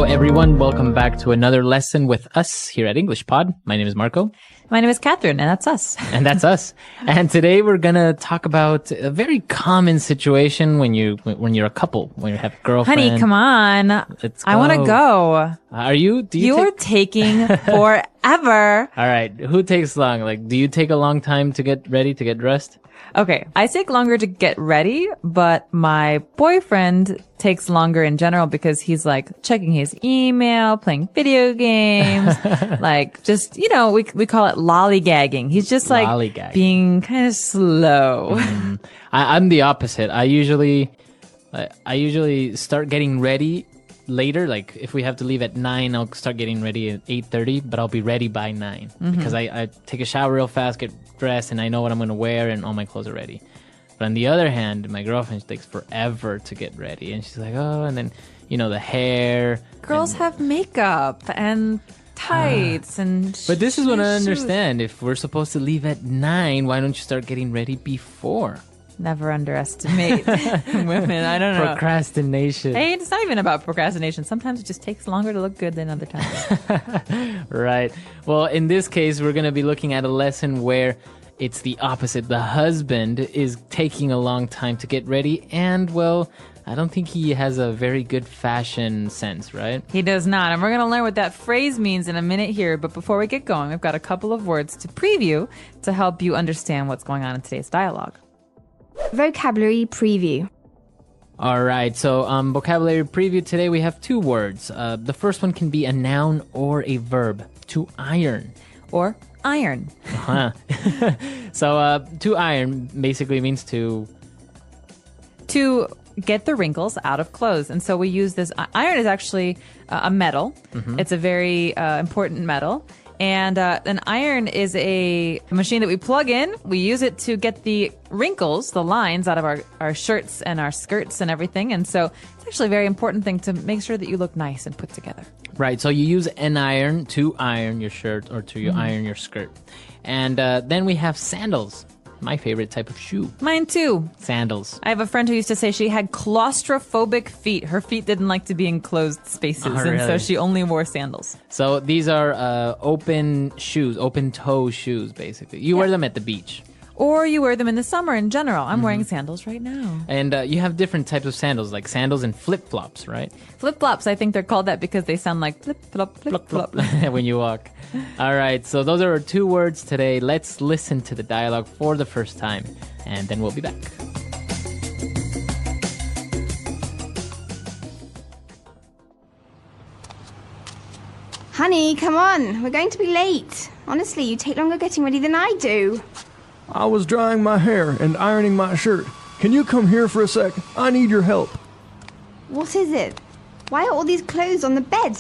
Hello, everyone. Welcome back to another lesson with us here at English Pod. My name is Marco. My name is Catherine, and that's us. And that's us. And today we're going to talk about a very common situation when you're a couple, when you have a girlfriend. Honey, come on. Let's I want to go. Are you? You're taking forever. All right. Who takes long? Like, do you take a long time to get ready, to get dressed? Okay, I take longer to get ready, but my boyfriend takes longer in general because he's like checking his email, playing video games, like just, we call it lollygagging. He's just like being kind of slow. I'm the opposite. I usually start getting ready later. Like if we have to leave at 9, I'll start getting ready at 8:30, but I'll be ready by 9 because I take a shower real fast, get dressed, and I know what I'm going to wear and all my clothes are ready. But on the other hand, my girlfriend takes forever to get ready, and she's like, oh, and then, the hair. Girls have makeup and tights and But this is what I understand. If we're supposed to leave at 9, why don't you start getting ready before? Never underestimate women. I don't know. Procrastination. Hey, it's not even about procrastination. Sometimes it just takes longer to look good than other times. Right. Well, in this case, we're going to be looking at a lesson where it's the opposite. The husband is taking a long time to get ready, and, well, I don't think he has a very good fashion sense, right? He does not. And we're going to learn what that phrase means in a minute here. But before we get going, we've got a couple of words to preview to help you understand what's going on in today's dialogue. Vocabulary preview. All right, so vocabulary preview today we have 2 words. The first one can be a noun or a verb. To iron. Or iron. Uh-huh. So to iron basically means to get the wrinkles out of clothes. And so we use this. Iron is actually a metal. It's a very important metal. And an iron is a machine that we plug in. We use it to get the wrinkles, the lines out of our shirts and our skirts and everything. And so it's actually a very important thing to make sure that you look nice and put together. Right. So you use an iron to iron your shirt or to iron your skirt. And then we have sandals. My favorite type of shoe. Mine too. Sandals. I have a friend who used to say she had claustrophobic feet. Her feet didn't like to be in closed spaces, really? And so she only wore sandals. So these are open shoes, open toe shoes, basically. You wear them at the beach. Or you wear them in the summer in general. I'm wearing sandals right now. And you have different types of sandals, like sandals and flip-flops, right? Flip-flops, I think they're called that because they sound like flip-flop, flip-flop. When you walk. All right, so those are our 2 words today. Let's listen to the dialogue for the first time, and then we'll be back. Honey, come on. We're going to be late. Honestly, you take longer getting ready than I do. I was drying my hair and ironing my shirt. Can you come here for a sec? I need your help. What is it? Why are all these clothes on the bed?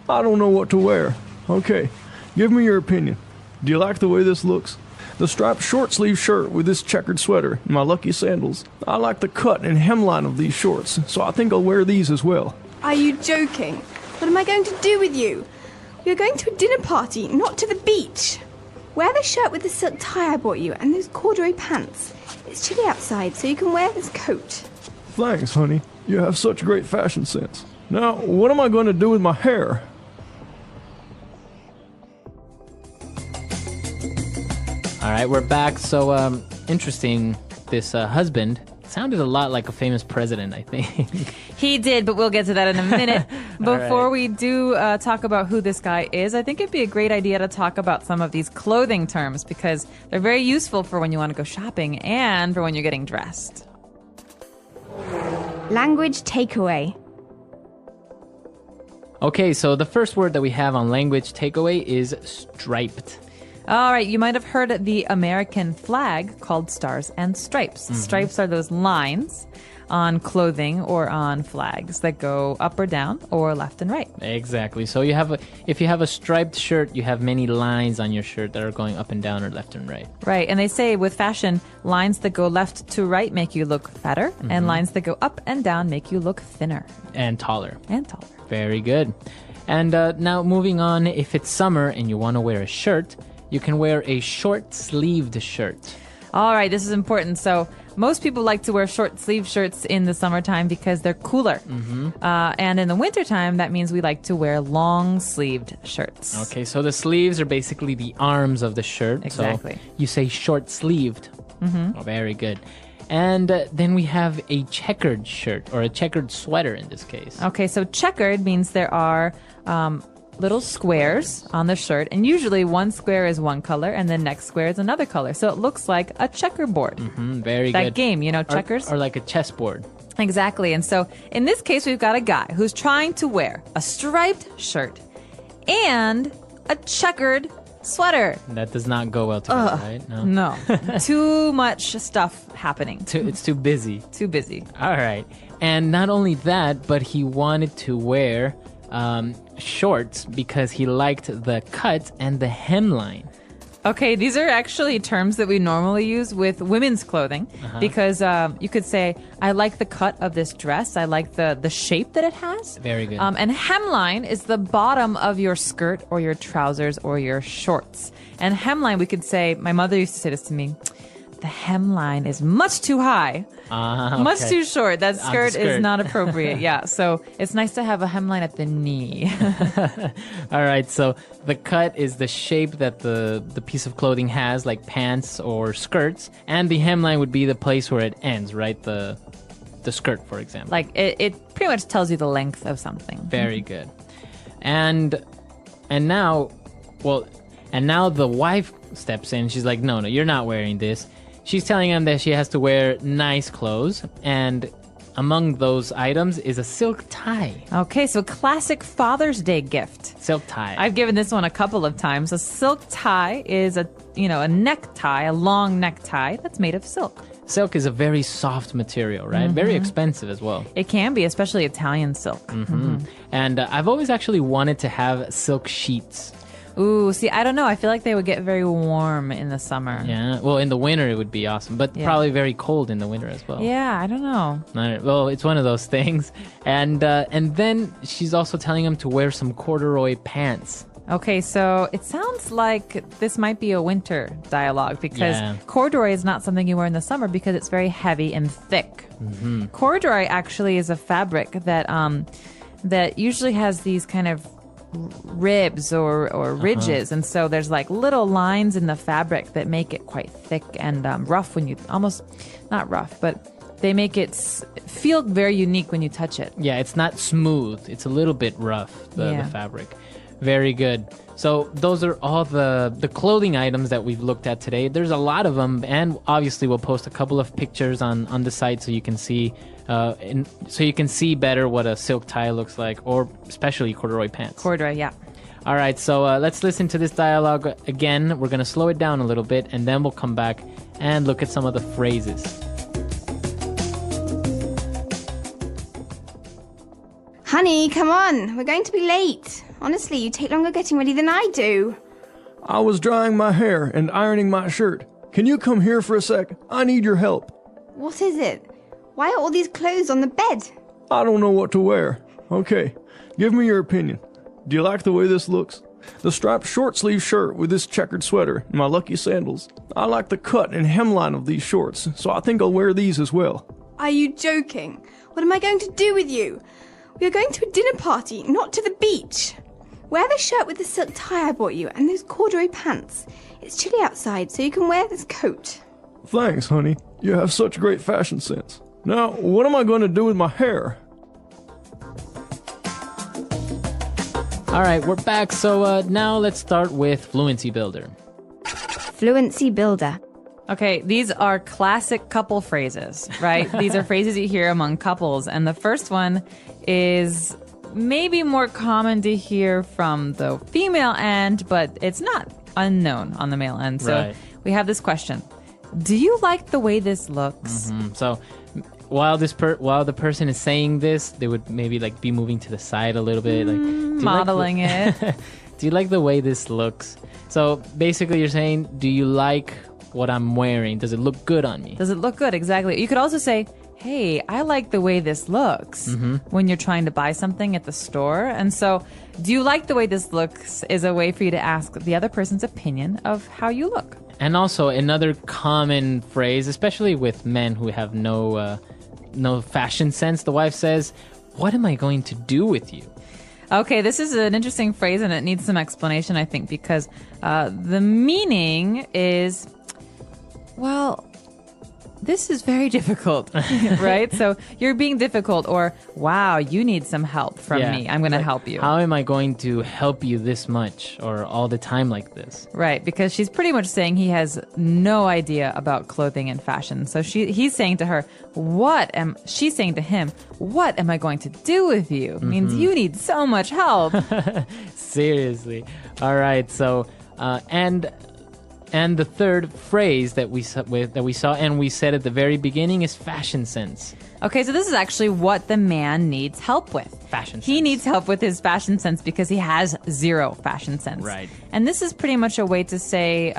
I don't know what to wear. Okay, give me your opinion. Do you like the way this looks? The striped short-sleeve shirt with this checkered sweater and my lucky sandals. I like the cut and hemline of these shorts, so I think I'll wear these as well. Are you joking? What am I going to do with you? You're going to a dinner party, not to the beach. Wear the shirt with the silk tie I bought you and those corduroy pants. It's chilly outside, so you can wear this coat. Thanks, honey. You have such great fashion sense. Now, what am I going to do with my hair? All right, we're back. So, interesting. This husband sounded a lot like a famous president, I think. He did, but we'll get to that in a minute. Before right. we do talk about who this guy is, I think it'd be a great idea to talk about some of these clothing terms because they're very useful for when you want to go shopping and for when you're getting dressed. Language takeaway. Okay, so the first word that we have on language takeaway is striped. All right, you might have heard the American flag called Stars and Stripes. Stripes are those lines on clothing or on flags that go up or down or left and right. Exactly. So if you have a striped shirt, you have many lines on your shirt that are going up and down or left and right. Right. And they say with fashion, lines that go left to right make you look fatter, and lines that go up and down make you look thinner. And taller. And taller. Very good. And now moving on, if it's summer and you want to wear a shirt, you can wear a short-sleeved shirt. All right, this is important. So most people like to wear short sleeve shirts in the summertime because they're cooler. And in the wintertime, that means we like to wear long sleeved shirts. Okay, so the sleeves are basically the arms of the shirt. Exactly. So you say short sleeved. Oh, very good. And then we have a checkered shirt or a checkered sweater in this case. Okay, so checkered means there are little squares on the shirt, and usually one square is one color and the next square is another color. So it looks like a checkerboard. Very That good. game, checkers. Or like a chessboard. Exactly. And so in this case, we've got a guy who's trying to wear a striped shirt and a checkered sweater. That does not go well together, right? No. No, too much stuff happening. It's too busy. Too busy. All right. And not only that, but he wanted to wear shorts because he liked the cut and the hemline. Okay, these are actually terms that we normally use with women's clothing because you could say, I like the cut of this dress. I like the shape that it has. Very good. And hemline is the bottom of your skirt or your trousers or your shorts. And hemline, we could say, my mother used to say this to me, the hemline is much too high. Much Okay. too short. That skirt skirt. is not appropriate. Yeah, so it's nice to have a hemline at the knee. All right, so the cut is the shape that the piece of clothing has, like pants or skirts, and the hemline would be the place where it ends, right? The skirt, for example. Like it pretty much tells you the length of something. Very good. And now the wife steps in. She's like, no, you're not wearing this. She's telling him that she has to wear nice clothes, and among those items is a silk tie. Okay, so classic Father's Day gift. Silk tie. I've given this one a couple of times. A silk tie is a necktie, a long necktie that's made of silk. Silk is a very soft material, right? Very expensive as well. It can be, especially Italian silk. And I've always actually wanted to have silk sheets. Ooh, see, I don't know. I feel like they would get very warm in the summer. Yeah, well, in the winter it would be awesome, but Yeah. probably very cold in the winter as well. Yeah, I don't know. All right, well, it's one of those things. And then she's also telling him to wear some corduroy pants. Okay, so it sounds like this might be a winter dialogue because Yeah. corduroy is not something you wear in the summer because it's very heavy and thick. Corduroy actually is a fabric that that usually has these kind of ribs or ridges, and so there's like little lines in the fabric that make it quite thick and rough when you almost not rough, but they make it feel very unique when you touch it. Yeah, it's not smooth. It's a little bit rough, the fabric. Very good. So those are all the clothing items that we've looked at today. There's a lot of them, and obviously we'll post a couple of pictures on the site so you can see better what a silk tie looks like, or especially corduroy pants. Corduroy, yeah. All right, so let's listen to this dialogue again. We're going to slow it down a little bit, and then we'll come back and look at some of the phrases. Honey, come on. We're going to be late. Honestly, you take longer getting ready than I do. I was drying my hair and ironing my shirt. Can you come here for a sec? I need your help. What is it? Why are all these clothes on the bed? I don't know what to wear. Okay, give me your opinion. Do you like the way this looks? The striped short sleeve shirt with this checkered sweater and my lucky sandals. I like the cut and hemline of these shorts, so I think I'll wear these as well. Are you joking? What am I going to do with you? We are going to a dinner party, not to the beach. Wear the shirt with the silk tie I bought you and those corduroy pants. It's chilly outside, so you can wear this coat. Thanks, honey. You have such great fashion sense. Now, what am I going to do with my hair? All right, we're back. So now let's start with Fluency Builder. Fluency Builder. Okay, these are classic couple phrases, right? These are phrases you hear among couples. And the first one is maybe more common to hear from the female end, but it's not unknown on the male end. So Right. we have this question. Do you like the way this looks? So while the person is saying this, they would maybe like be moving to the side a little bit, like do you like Modeling it. do you like the way this looks? So basically, you're saying, do you like what I'm wearing? Does it look good on me? Does it look good? Exactly. You could also say, hey, I like the way this looks when you're trying to buy something at the store. And so, do you like the way this looks is a way for you to ask the other person's opinion of how you look. And also another common phrase, especially with men who have no fashion sense, the wife says, "What am I going to do with you?" Okay, this is an interesting phrase, and it needs some explanation, I think, because the meaning is, well, this is very difficult, right? So you're being difficult, or wow, you need some help from me. I'm going to help you. How am I going to help you this much or all the time like this? Right, because she's pretty much saying he has no idea about clothing and fashion. So he's saying to her, she's saying to him, what am I going to do with you? It means you need so much help. Seriously. All right. So, and the third phrase that we saw and we said at the very beginning is fashion sense. Okay, so this is actually what the man needs help with. Fashion sense. He needs help with his fashion sense because he has zero fashion sense. Right. And this is pretty much a way to say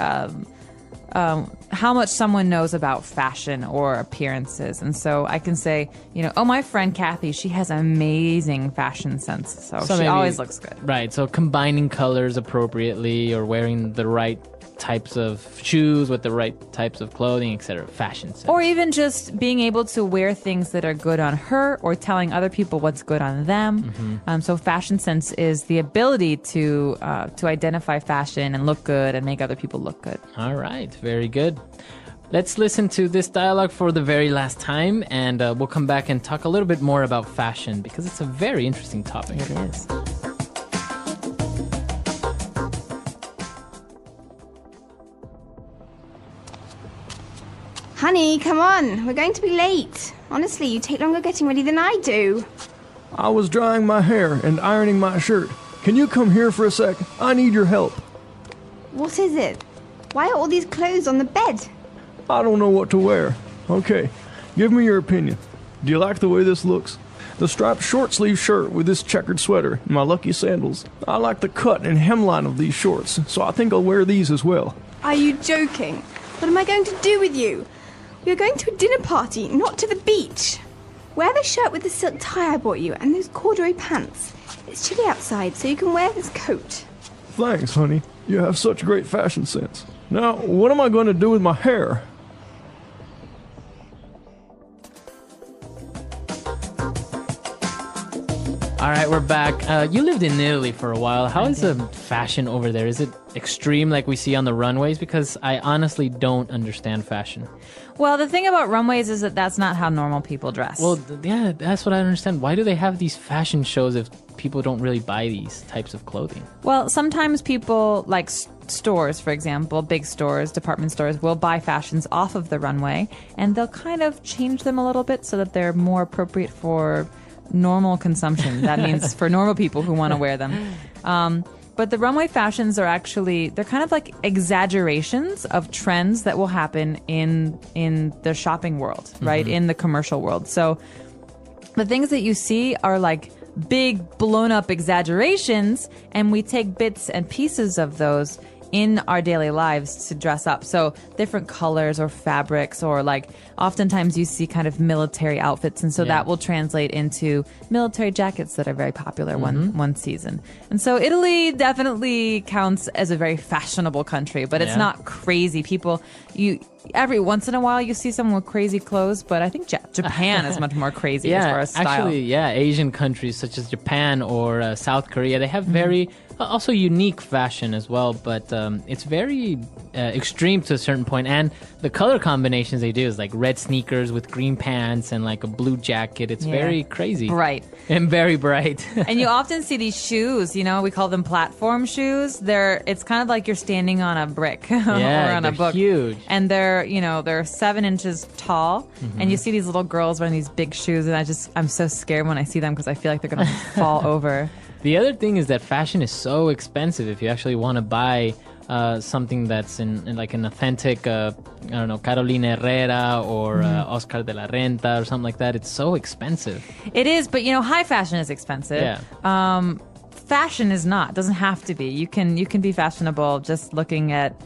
how much someone knows about fashion or appearances. And so I can say, my friend Kathy, she has amazing fashion sense. So she maybe, always looks good. Right. So combining colors appropriately or wearing the right types of shoes with the right types of clothing, etc. Fashion sense. Or even just being able to wear things that are good on her or telling other people what's good on them. So fashion sense is the ability to identify fashion and look good and make other people look good. All right. Very good. Let's listen to this dialogue for the very last time, and we'll come back and talk a little bit more about fashion because it's a very interesting topic. It is. Honey, come on. We're going to be late. Honestly, you take longer getting ready than I do. I was drying my hair and ironing my shirt. Can you come here for a sec? I need your help. What is it? Why are all these clothes on the bed? I don't know what to wear. Okay, give me your opinion. Do you like the way this looks? The striped short-sleeve shirt with this checkered sweater and my lucky sandals. I like the cut and hemline of these shorts, so I think I'll wear these as well. Are you joking? What am I going to do with you? We're going to a dinner party, not to the beach. Wear the shirt with the silk tie I bought you and those corduroy pants. It's chilly outside, so you can wear this coat. Thanks, honey. You have such great fashion sense. Now, what am I going to do with my hair? All right, we're back. You lived in Italy for a while. How is the fashion over there? Is it extreme like we see on the runways? Because I honestly don't understand fashion. Well, the thing about runways is that that's not how normal people dress. Well, yeah, that's what I don't understand. Why do they have these fashion shows if people don't really buy these types of clothing? Well, sometimes people, like stores, for example, big stores, department stores, will buy fashions off of the runway, and they'll kind of change them a little bit so that they're more appropriate for normal consumption. That means for normal people who want to wear them. But the runway fashions are actually, they're kind of like exaggerations of trends that will happen in the shopping world, right? In the commercial world. So the things that you see are like big blown up exaggerations, and we take bits and pieces of those in our daily lives to dress up. So different colors or fabrics, or like oftentimes you see kind of military outfits. And so that will translate into military jackets that are very popular one season. And so Italy definitely counts as a very fashionable country, but it's not crazy. Every once in a while you see someone with crazy clothes, but I think Japan is much more crazy as far as style. Actually, Asian countries such as Japan or South Korea, they have very also unique fashion as well, but it's very extreme to a certain point. And the color combinations they do is like red sneakers with green pants and like a blue jacket. It's very crazy. Bright. And very bright. And you often see these shoes, we call them platform shoes. It's kind of like you're standing on a brick or on a book. Huge. And they're 7 inches tall. And you see these little girls wearing these big shoes, and I'm so scared when I see them because I feel like they're going to fall over. The other thing is that fashion is so expensive. If you actually want to buy something that's in like an authentic, Carolina Herrera or Oscar de la Renta or something like that, it's so expensive. It is, but high fashion is expensive. Yeah. Fashion is not. It doesn't have to be. You can be fashionable just looking at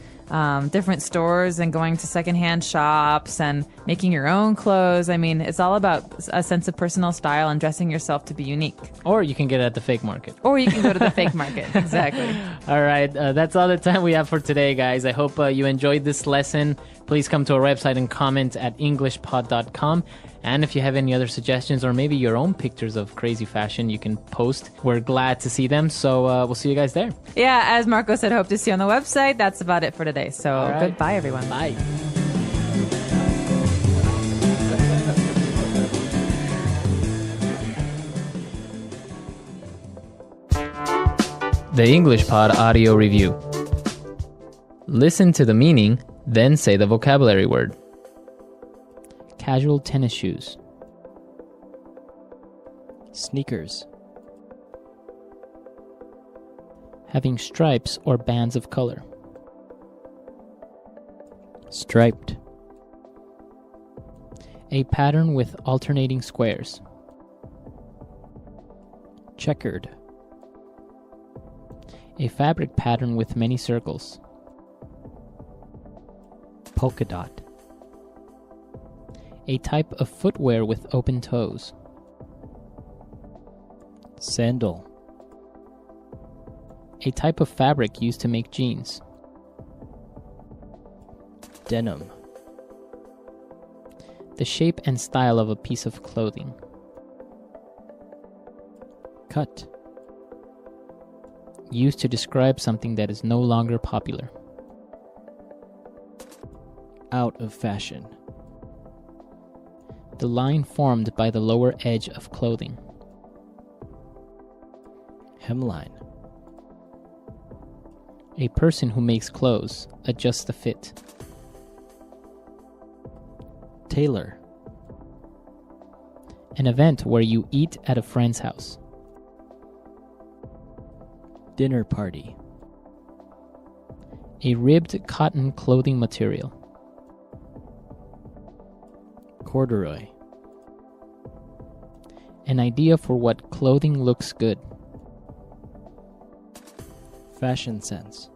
different stores and going to secondhand shops and making your own clothes. I mean, it's all about a sense of personal style and dressing yourself to be unique. Or you can get it at the fake market. Or you can go to the fake market. Exactly. All right. That's all the time we have for today, guys. I hope you enjoyed this lesson. Please come to our website and comment at englishpod.com. And if you have any other suggestions or maybe your own pictures of crazy fashion, you can post. We're glad to see them. So we'll see you guys there. Yeah, as Marco said, hope to see you on the website. That's about it for today. So All right. Goodbye, everyone. Bye. The English Pod Audio Review. Listen to the meaning, then say the vocabulary word. Casual tennis shoes. Sneakers. Having stripes or bands of color. Striped. A pattern with alternating squares. Checkered. A fabric pattern with many circles. Polka dot. A type of footwear with open toes. Sandal. A type of fabric used to make jeans. Denim. The shape and style of a piece of clothing. Cut. Used to describe something that is no longer popular. Out of fashion. The line formed by the lower edge of clothing. Hemline. A person who makes clothes, adjusts the fit. Tailor. An event where you eat at a friend's house. Dinner party. A ribbed cotton clothing material. Corduroy. An idea for what clothing looks good. Fashion sense.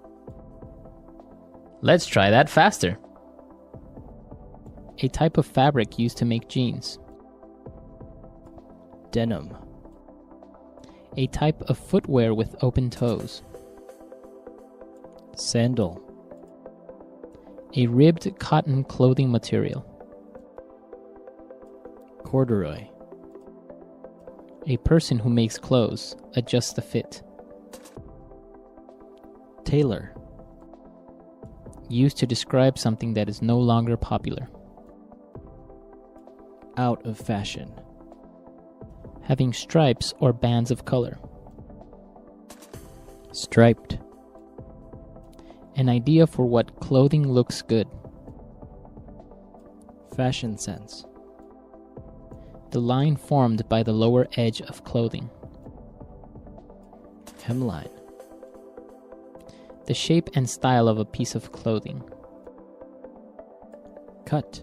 Let's try that faster. A type of fabric used to make jeans. Denim. A type of footwear with open toes. Sandal. A ribbed cotton clothing material. Corduroy. A person who makes clothes, adjusts the fit. Tailor. Used to describe something that is no longer popular. Out of fashion. Having stripes or bands of color. Striped. An idea for what clothing looks good. Fashion sense. The line formed by the lower edge of clothing. Hemline. The shape and style of a piece of clothing. Cut.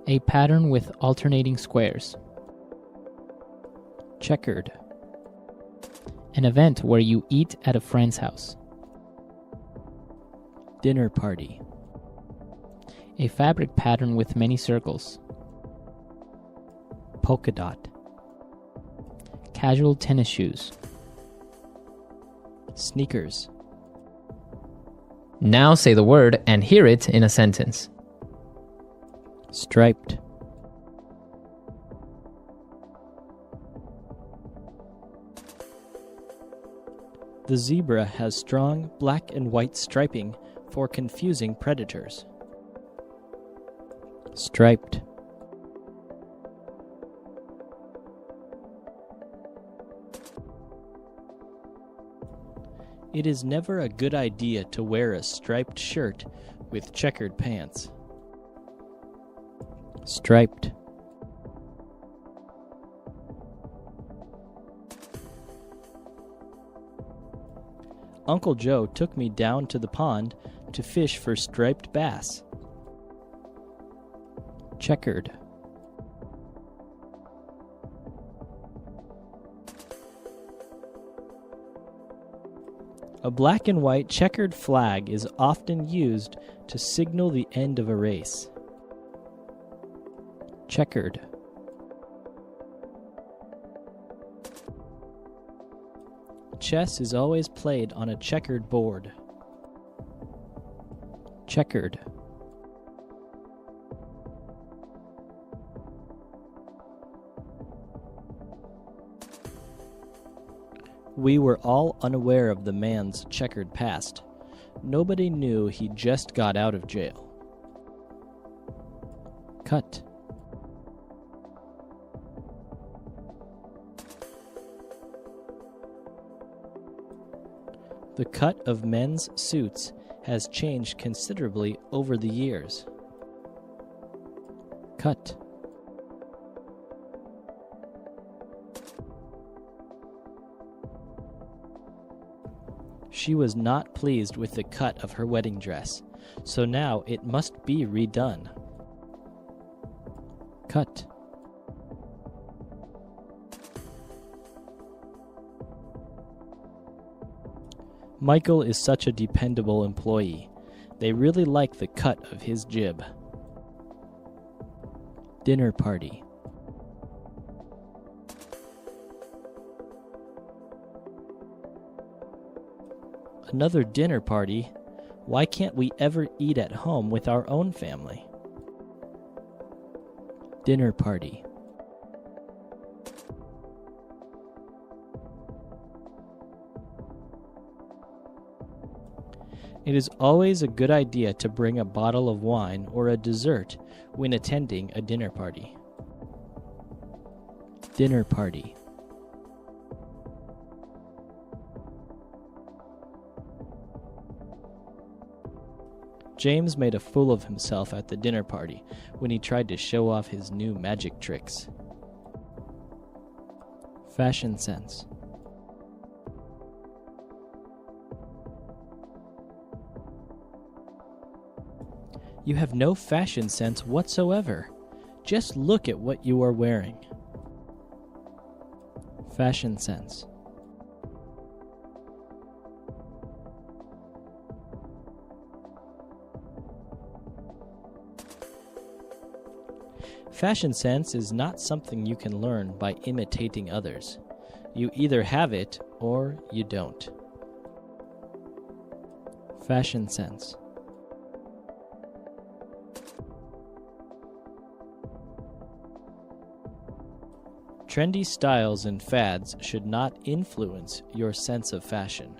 A pattern with alternating squares. Checkered. An event where you eat at a friend's house. Dinner party. A fabric pattern with many circles. Polka dot. Casual tennis shoes. Sneakers. Now say the word and hear it in a sentence. Striped. The zebra has strong black and white striping for confusing predators. Striped. It is never a good idea to wear a striped shirt with checkered pants. Striped. Uncle Joe took me down to the pond to fish for striped bass. Checkered. A black and white checkered flag is often used to signal the end of a race. Checkered. Chess is always played on a checkered board. Checkered. We were all unaware of the man's checkered past. Nobody knew he just got out of jail. Cut. The cut of men's suits has changed considerably over the years. Cut. She was not pleased with the cut of her wedding dress, so now it must be redone. Cut. Michael is such a dependable employee. They really like the cut of his jib. Dinner party. Another dinner party? Why can't we ever eat at home with our own family? Dinner party. It is always a good idea to bring a bottle of wine or a dessert when attending a dinner party. Dinner party. James made a fool of himself at the dinner party when he tried to show off his new magic tricks. Fashion sense. You have no fashion sense whatsoever. Just look at what you are wearing. Fashion sense. Fashion sense is not something you can learn by imitating others. You either have it or you don't. Fashion sense. Trendy styles and fads should not influence your sense of fashion.